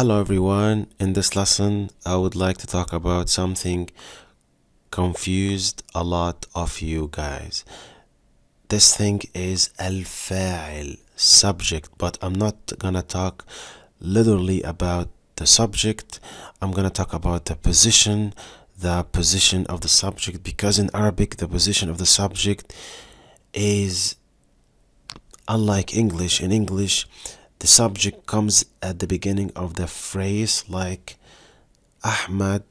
Hello everyone, in this lesson I would like to talk about something confused a lot of you guys. This thing is al-fa'il, subject, but I'm not gonna talk literally about the subject. I'm gonna talk about the position of the subject, because in Arabic the position of the subject is unlike English. In English the subject comes at the beginning of the phrase, like Ahmad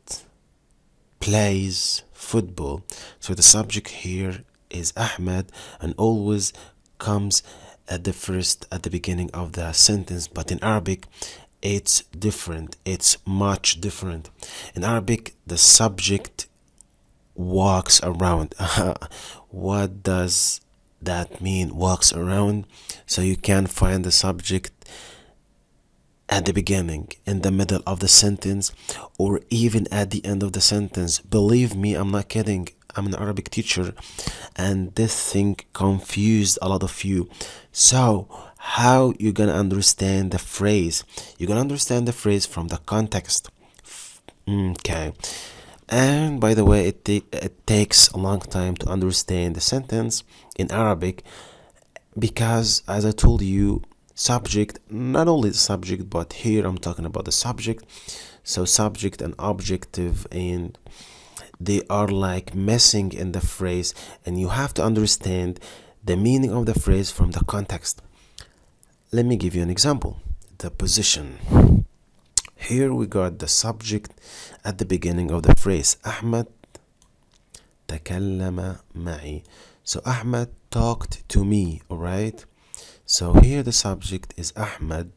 plays football. So the subject here is Ahmad and always comes at the beginning of the sentence. But in Arabic it's different, it's much different. In Arabic the subject walks around. What does that mean, walks around? So you can find the subject at the beginning, in the middle of the sentence, or even at the end of the sentence. Believe me, I'm not kidding. I'm an Arabic teacher and this thing confused a lot of you. So how you gonna understand the phrase? You're gonna understand the phrase from the context. Okay. And by the way, it takes a long time to understand the sentence in Arabic, because as I told you, subject, not only the subject, but here I'm talking about the subject. So subject and objective, and they are like messing in the phrase, and you have to understand the meaning of the phrase from the context. Let me give you an example. The position. Here we got the subject at the beginning of the phrase. Ahmed تكلم معي. So Ahmed talked to me, alright? So here the subject is Ahmed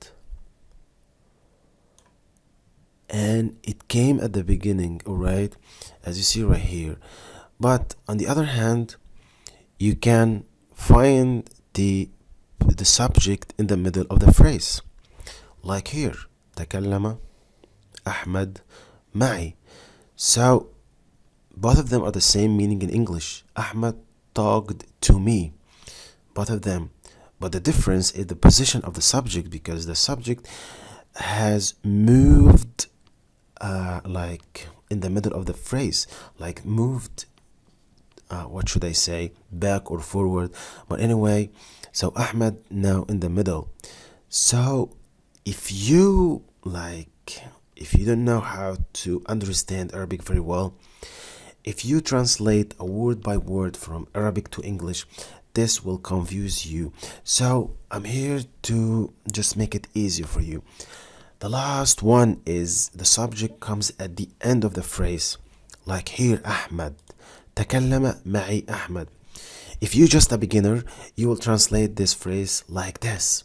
and it came at the beginning, alright, as you see right here. But on the other hand, you can find the subject in the middle of the phrase, like here, تكلم Ahmed معي. So both of them are the same meaning in English. Ahmed talked to me, both of them. But the difference is the position of the subject, because the subject has moved like in the middle of the phrase, like moved, what should I say, back or forward. But anyway, so Ahmed now in the middle. So if you don't know how to understand Arabic very well, if you translate a word by word from Arabic to English, this will confuse you. So I'm here to just make it easier for you. The last one is the subject comes at the end of the phrase, like here, Ahmed تكلم معي أحمد. If you're just a beginner, you will translate this phrase like this: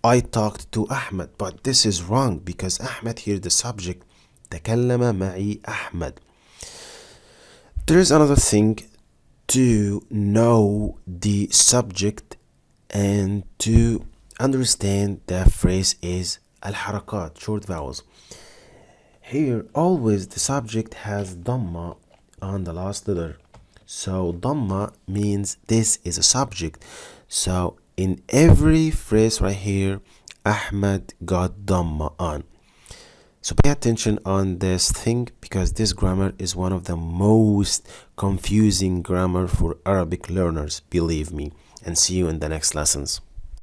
I talked to Ahmed. But this is wrong, because Ahmed here the subject. تكلم معي أحمد. There is another thing to know the subject and to understand the phrase is al-harakat, short vowels. Here always the subject has dhamma on the last letter. So dhamma means this is a subject. So in every phrase right here, Ahmed got dhamma on. So pay attention on this thing, because this grammar is one of the most confusing grammar for Arabic learners, believe me. And see you in the next lessons.